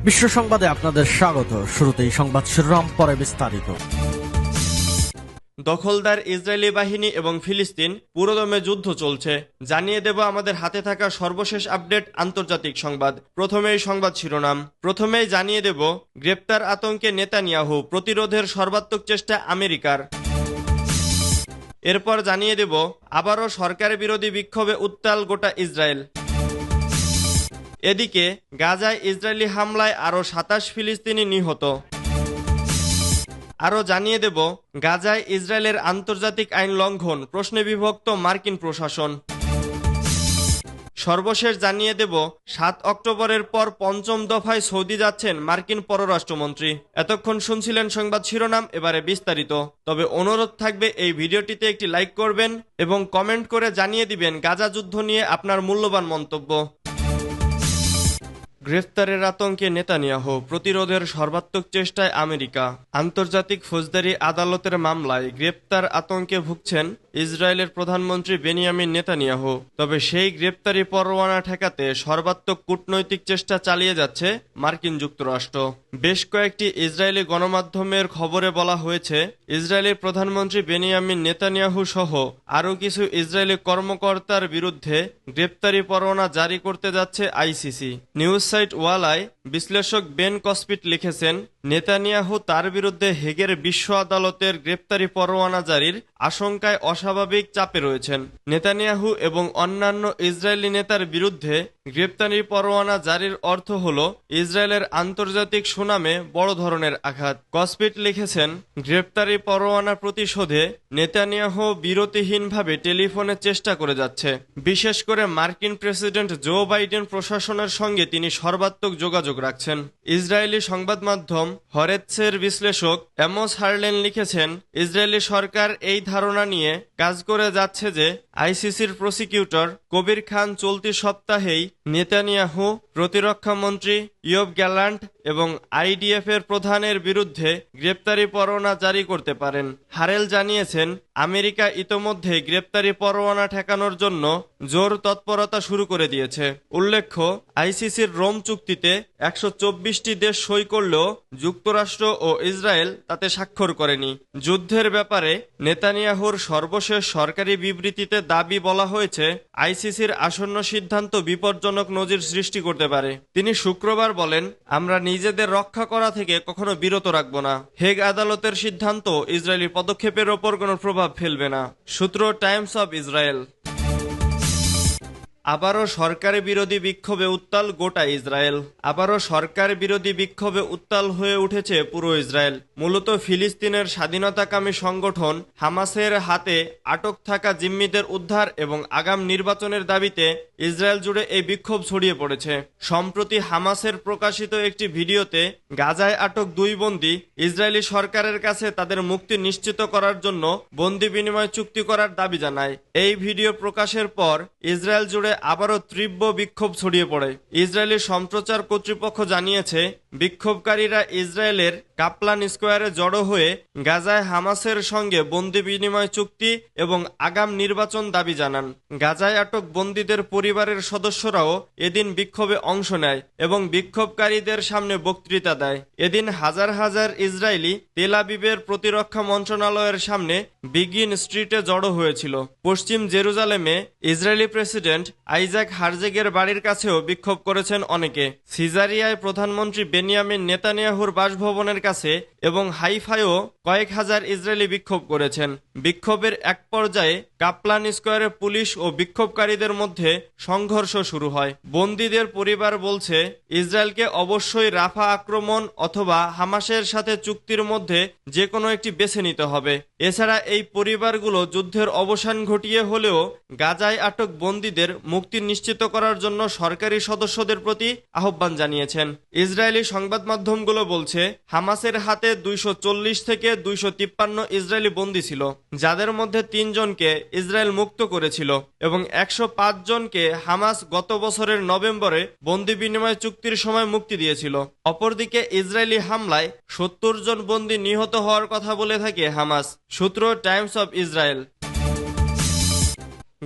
বিশ্ব সংবাদে আপনাদের স্বাগত। শুরুতেই সংবাদ শিরোনাম, পরে বিস্তারিত। দখলদার ইসরায়েলি বাহিনী এবং ফিলিস্তিন পুরোদমে যুদ্ধ চলছে, জানিয়ে দেব আমাদের হাতে থাকা সর্বশেষ আপডেট আন্তর্জাতিক সংবাদ। প্রথমেই সংবাদ শিরোনাম, প্রথমেই জানিয়ে দেব গ্রেপ্তার আতঙ্কে নেতানিয়াহু, প্রতিরোধের সর্বাত্মক চেষ্টা আমেরিকার। এরপর জানিয়ে দেব আবারও সরকার বিরোধী বিক্ষোভে উত্তাল গোটা ইসরায়েল। এদিকে গাজায় ইসরায়েলি হামলায় আরও ২৭ ফিলিস্তিনি নিহত। আরও জানিয়ে দেব গাজায় ইসরায়েলের আন্তর্জাতিক আইন লঙ্ঘন, প্রশ্নে বিভক্ত মার্কিন প্রশাসন। সর্বশেষ জানিয়ে দেব ৭ অক্টোবরের পর পঞ্চম দফায় সৌদি যাচ্ছেন মার্কিন পররাষ্ট্রমন্ত্রী। এতক্ষণ শুনছিলেন সংবাদ শিরোনাম, এবারে বিস্তারিত। তবে অনুরোধ থাকবে এই ভিডিওটিতে একটি লাইক করবেন এবং কমেন্ট করে জানিয়ে দিবেন গাজা যুদ্ধ নিয়ে আপনার মূল্যবান মন্তব্য। গ্রেফতারের আতঙ্কে নেতানিয়াহু, প্রতিরোধের সর্বাত্মক চেষ্টায় আমেরিকা। আন্তর্জাতিক ফৌজদারি আদালতের মামলায় গ্রেপ্তার আতঙ্কে ভুগছেন ইসরায়েলের প্রধানমন্ত্রী বেনিয়ামিন নেতানিয়াহু। তবে সেই গ্রেপ্তারি পরোয়ানা ঠেকাতে সর্বাত্মক কূটনৈতিক চেষ্টা চালিয়ে যাচ্ছে মার্কিন যুক্তরাষ্ট্র। বেশ কয়েকটি ইসরায়েলি গণমাধ্যমের খবরে বলা হয়েছে, ইসরায়েলের প্রধানমন্ত্রী বেনিয়ামিন নেতানিয়াহু সহ আরও কিছু ইসরায়েলি কর্মকর্তার বিরুদ্ধে গ্রেপ্তারি পরোয়ানা জারি করতে যাচ্ছে আইসিসি। নিউজ সাইট ওয়ালায় বিশ্লেষক বেন কসপিট লিখেছেন, নেতানিয়াহু তার বিরুদ্ধে হেগের বিশ্ব আদালতের গ্রেপ্তারি পরোয়ানা জারির আশঙ্কায় অস্বাভাবিক চাপে রয়েছেন। নেতানিয়াহু এবং অন্যান্য ইসরায়েলি নেতার বিরুদ্ধে গ্রেপ্তারি পরোয়ানা জারির অর্থ হল ইসরায়েলের আন্তর্জাতিক সুনামে বড় ধরনের আঘাত। কসপিট লিখেছেন, গ্রেপ্তারি পরোয়ানা প্রতিশোধে নেতানিয়াহু বিরতিহীনভাবে টেলিফোনে চেষ্টা করে যাচ্ছে। বিশেষ করে মার্কিন প্রেসিডেন্ট জো বাইডেন প্রশাসনের সঙ্গে তিনি সর্বাত্মক যোগাযোগ রাখছেন। ইসরায়েলি সংবাদ মাধ্যম হরেতসের বিশ্লেষক অ্যামোস হারলেন লিখেছেন, ইসরায়েলি সরকার এই ধারণা নিয়ে কাজ করে যাচ্ছে যে আইসিসির প্রসিকিউটর কবির খান চলতি সপ্তাহেই নেতানিয়াহু, প্রতিরক্ষা মন্ত্রী ইয়োব গ্যালান্ট এবং আইডিএফ এর প্রধানের বিরুদ্ধে গ্রেপ্তারি পরোয়ানা জারি করতে পারেন। হারেল জানিয়েছেন, আমেরিকা ইতোমধ্যে গ্রেপ্তারি পরোয়ানা ঠেকানোর জন্য জোর তৎপরতা শুরু করে দিয়েছে। উল্লেখ্য, আইসিসির রোম চুক্তিতে ১২৪টি দেশ সই করলেও যুক্তরাষ্ট্র ও ইসরায়েল তাতে স্বাক্ষর করেনি। যুদ্ধের ব্যাপারে নেতানিয়াহুর সর্বশেষ সরকারি বিবৃতিতে দাবি বলা হয়েছে, আইসিসির আসন্ন সিদ্ধান্ত বিপজ্জনক নজির সৃষ্টি করতে পারে। তিনি শুক্রবার বলেন, আমরা নিজেদের রক্ষা করা থেকে কখনো বিরত রাখব না। হেগ আদালতের সিদ্ধান্ত ইসরায়েলি পদক্ষেপের ওপর কোনো প্রভাব ফেলবে না। সূত্র টাইমস অব ইসরায়েল। আবারও সরকার বিরোধী বিক্ষোভে উত্তাল গোটা ইসরায়েল। আবারও সরকার বিরোধী বিক্ষোভে উত্তাল হয়ে উঠেছে পুরো ইসরায়েল। মূলত ফিলিস্তিনের স্বাধীনতাকামী সংগঠন হামাসের হাতে আটক থাকা জিম্মিদের উদ্ধার এবং আগাম নির্বাচনের দাবিতে ইসরায়েল জুড়ে এই বিক্ষোভ ছড়িয়ে পড়েছে। সম্প্রতি হামাসের প্রকাশিত একটি ভিডিওতে গাজায় আটক ২ বন্দী ইসরায়েলি সরকারের কাছে তাদের মুক্তি নিশ্চিত করার জন্য বন্দি বিনিময় চুক্তি করার দাবি জানায়। এই ভিডিও প্রকাশের পর ইসরায়েল জুড়ে আবারও তীব্র বিক্ষোভ ছড়িয়ে পড়ে। ইসরায়েলি সম্প্রচার কর্তৃপক্ষ জানিয়েছে, বিক্ষোভকারীরা ইসরায়েলের কাপলান স্কোয়ারে জড়ো হয়ে গাজায় হামাসের সঙ্গে বন্দি বিনিময় চুক্তি এবং আগাম নির্বাচন দাবি জানান। গাজায় আটক বন্দীদের পরিবারের সদস্যরাও এদিন বিক্ষোভে অংশ নেয় এবং বিক্ষোভকারীদের সামনে বক্তৃতা দেয়। এদিন হাজার হাজার ইসরায়েলি তেল আবিবের প্রতিরক্ষা মন্ত্রণালয়ের সামনে বিগিন স্ট্রিটে জড়ো হয়েছিল। পশ্চিম জেরুজালেমে ইসরায়েলি প্রেসিডেন্ট আইজাক হারজেগের বাড়ির কাছেও বিক্ষোভ করেছেন অনেকে। সিজারিয়ায় প্রধানমন্ত্রী বেনিয়ামিন নেতানিয়াহুর বাসভবনের কাছে এবং হাইফায়ও কয়েক হাজার ইসরায়েলি বিক্ষোভ করেছেন। বিক্ষোভের এক পর্যায়ে কাপলান স্কোয়ারে পুলিশ ও বিক্ষোভকারীদের মধ্যে সংঘর্ষ শুরু হয়। বন্দীদের পরিবার বলছে, ইসরায়েলকে অবশ্যই রাফা আক্রমণ অথবা হামাসের সাথে চুক্তির মধ্যে যে কোনো একটি বেছে নিতে হবে। এছাড়া এই পরিবারগুলো যুদ্ধের অবসান ঘটিয়ে হলেও গাজায় আটক বন্দীদের মুক্তি নিশ্চিত করার জন্য সরকারি সদস্যদের প্রতি আহ্বান জানিয়েছেন। ইসরায়েলি সংবাদ মাধ্যমগুলো বলছে, হামাসের হাতে ২৪০ থেকে ২৫৩ ইসরায়েলি বন্দী ছিল, যাদের মধ্যে ৩ জনকে ইসরায়েল মুক্ত করেছিল এবং ১০৫ জনকে হামাস গত বছরের নভেম্বরে বন্দি বিনিময় চুক্তির সময় মুক্তি দিয়েছিল। অপরদিকে ইসরায়েলি হামলায় ৭০ জন বন্দী নিহত হওয়ার কথা বলে থাকে হামাস। সূত্র টাইমস অব ইসরায়েল।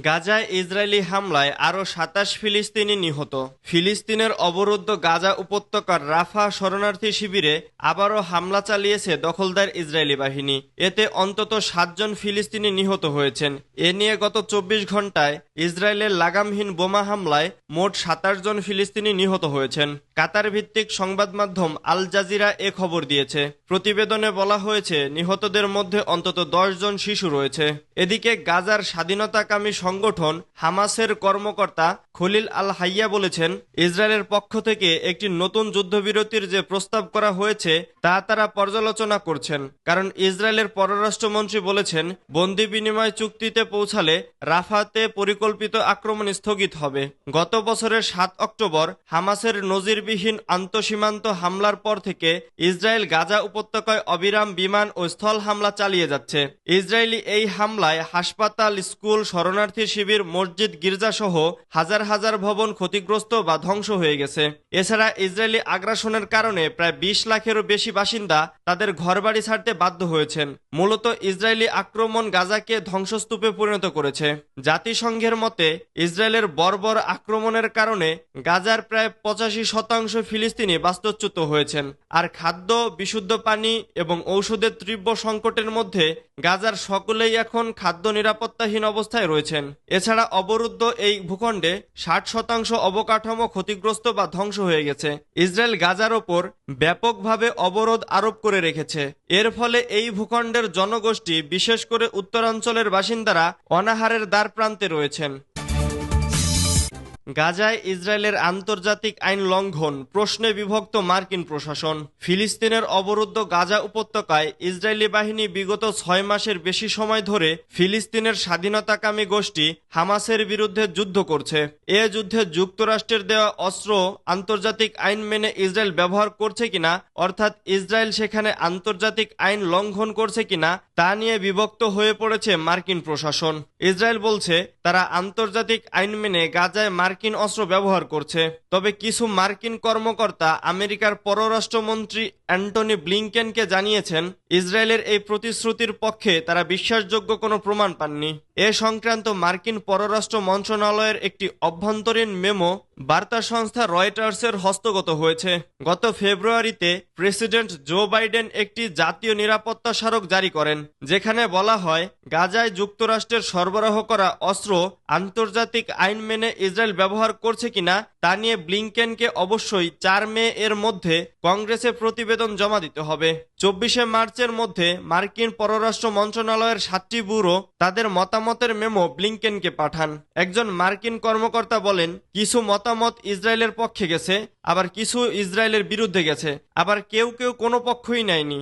গাজায় ইসরায়েলি হামলায় আরও ২৭ ফিলিস্তিনি নিহত। ফিলিস্তিনের অবরুদ্ধ গাজা উপত্যকার রাফা শরণার্থী শিবিরে আবারও হামলা চালিয়েছে দখলদার ইসরায়েলি বাহিনী। এতে অন্তত ৭ জন ফিলিস্তিনি নিহত হয়েছেন। এ নিয়ে গত ২৪ ঘন্টায় ইসরায়েলের লাগামহীন বোমা হামলায় মোট ২৭ জন ফিলিস্তিনি নিহত হয়েছেন। কাতার ভিত্তিক সংবাদ মাধ্যম আল জাজিরা এ খবর দিয়েছে। প্রতিবেদনে বলা হয়েছে নিহতদের মধ্যে অন্তত ১০ জন শিশু রয়েছে। এদিকে গাজার স্বাধীনতাকামী সংগঠন হামাসের কর্মকর্তা খলিল আল হাইয়া বলেছেন, ইসরায়েলের পক্ষ থেকে একটি নতুন যুদ্ধবিরতির যে প্রস্তাব করা হয়েছে তা তারা পর্যালোচনা করছেন, কারণ ইসরায়েলের পররাষ্ট্রমন্ত্রী বলেছেন বন্দি বিনিময় চুক্তিতে পৌঁছালে রাফাতে পরিকল্পিত আক্রমণ স্থগিত হবে। গত বছরের ৭ অক্টোবর হামাসের নজিরবিহীন আন্তঃসীমান্ত হামলার পর থেকে ইসরায়েল গাজা উপত্যকায় অবিরাম বিমান ও স্থল হামলা চালিয়ে যাচ্ছে। ইসরায়েলি এই হামলায় হাসপাতাল, স্কুল, শরণার্থী শিবির, মসজিদ, গির্জাসহ হাজার হাজার ভবন ক্ষতিগ্রস্ত বা ধ্বংস হয়ে গেছে। এছাড়া ইসরায়েলি আগ্রাসনের কারণে প্রায় ২০ লাখেরও বেশি বাসিন্দা তাদের ঘরবাড়ি ছাড়তে বাধ্য হয়েছেন। মূলত ইসরায়েলি আক্রমণ গাজাকে ধ্বংসস্তূপে পরিণত করেছে। জাতিসংঘের মতে ইসরায়েলের বর্বর আক্রমণের কারণে গাজার প্রায় ৮৫% ফিলিস্তিনি বাস্তুচ্যুত হয়েছেন। আর খাদ্য, বিশুদ্ধ পানি এবং ঔষধের তীব্র সংকটের মধ্যে গাজার সকলেই এখন খাদ্য নিরাপত্তাহীন অবস্থায় রয়েছেন। এছাড়া অবরুদ্ধ এই ভূখণ্ডে ৬০% অবকাঠামো ক্ষতিগ্রস্ত বা ধ্বংস হয়ে গেছে। ইসরায়েল গাজার ওপর ব্যাপকভাবে অবরোধ আরোপ করে রেখেছে। এর ফলে এই ভূখণ্ডের জনগোষ্ঠী, বিশেষ করে উত্তরাঞ্চলের বাসিন্দারা অনাহারের দ্বার প্রান্তে রয়েছেন। গাজায় ইসরায়েলের আন্তর্জাতিক আইন লঙ্ঘন প্রশ্নে বিভক্ত মার্কিন প্রশাসন। ফিলিস্তিনের অবরুদ্ধ গাজা উপত্যকায় ইসরায়েলি বাহিনী বিগত ৬ মাসের বেশি সময় ধরে ফিলিস্তিনের স্বাধীনতাকামী গোষ্ঠী হামাসের বিরুদ্ধে যুদ্ধ করছে। এ যুদ্ধে যুক্তরাষ্ট্রের দেওয়া অস্ত্র আন্তর্জাতিক আইন মেনে ইসরায়েল ব্যবহার করছে কিনা, অর্থাৎ ইসরায়েল সেখানে আন্তর্জাতিক আইন লঙ্ঘন করছে কিনা তা নিয়ে বিভক্ত হয়ে পড়েছে মার্কিন প্রশাসন। ইসরায়েল বলছে তারা আন্তর্জাতিক আইন মেনে গাজায় মার্কিন অস্ত্র ব্যবহার করছে। তবে কিছু মার্কিন কর্মকর্তা আমেরিকার পররাষ্ট্রমন্ত্রী অ্যান্টনি ব্লিংকেনকে জানিয়েছেন ইসরায়েলের এই প্রতিশ্রুতির পক্ষে তারা বিশ্বাসযোগ্য কোনো প্রমাণ পাননি। এ সংক্রান্ত মার্কিন পররাষ্ট্র মন্ত্রণালয়ের একটি অভ্যন্তরীণ মেমো বার্তা সংস্থা রয়টার্সের হস্তগত হয়েছে। গত ফেব্রুয়ারিতে প্রেসিডেন্ট জো বাইডেন একটি জাতীয় নিরাপত্তা স্মারক জারি করেন, যেখানে বলা হয় গাজায় যুক্তরাষ্ট্রের সরবরাহ করা অস্ত্র আন্তর্জাতিক আইন মেনে ইসরায়েল ব্যবহার করছে কিনা তা নিয়ে ব্লিংকেনকে অবশ্যই ৪ মে এর মধ্যে কংগ্রেসে প্রতিবেদন জমা দিতে হবে। ২৪শে মার্চের মধ্যে মার্কিন পররাষ্ট্র মন্ত্রণালয়ের ৭টি ব্যুরো তাদের মতামতের মেমো ব্লিংকেনকে পাঠান। একজন মার্কিন কর্মকর্তা বলেন, কিছু মতামত ইসরায়েলের পক্ষে গেছে, আবার কিছু ইসরায়েলের বিরুদ্ধে গেছে, আবার কেউ কেউ কোনো পক্ষই নেয়নি।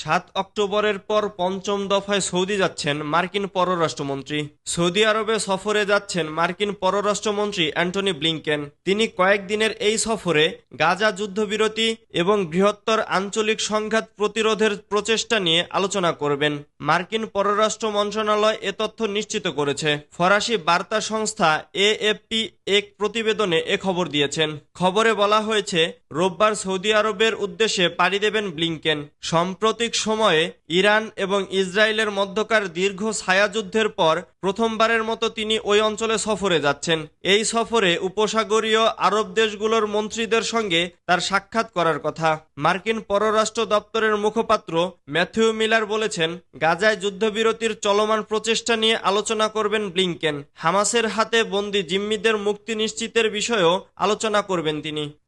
৭ অক্টোবরের পর পঞ্চম দফায় সৌদি যাচ্ছেন মার্কিন পররাষ্ট্রমন্ত্রী। সৌদি আরবে সফরে যাচ্ছেন মার্কিন পররাষ্ট্রমন্ত্রী অ্যান্টনি ব্লিংকেন। তিনি কয়েকদিনের এই সফরে গাজা যুদ্ধবিরতি এবং বৃহত্তর আঞ্চলিক সংঘাত প্রতিরোধের প্রচেষ্টা নিয়ে আলোচনা করবেন। মার্কিন পররাষ্ট্র মন্ত্রণালয় এ তথ্য নিশ্চিত করেছে। ফরাসি বার্তা সংস্থা এএফপি এক প্রতিবেদনে এ খবর দিয়েছেন। খবরে বলা হয়েছে রোববার সৌদি আরবের উদ্দেশ্যে পাড়ি দেবেন ব্লিংকেন। সাম্প্রতিক সময়ে ইরান এবং ইসরায়েলের মধ্যকার দীর্ঘ ছায়াযুদ্ধের পর প্রথমবারের মতো তিনি ওই অঞ্চলে সফরে যাচ্ছেন। এই সফরে উপসাগরীয় আরব দেশগুলোর মন্ত্রীদের সঙ্গে তার সাক্ষাৎ করার কথা। মার্কিন পররাষ্ট্র দপ্তরের মুখপাত্র ম্যাথিউ মিলার বলেছেন, গাজায় যুদ্ধবিরতির চলমান প্রচেষ্টা নিয়ে আলোচনা করবেন ব্লিংকেন। হামাসের হাতে বন্দী জিম্মিদের মুক্তি নিশ্চিতের বিষয়েও আলোচনা করবেন তিনি।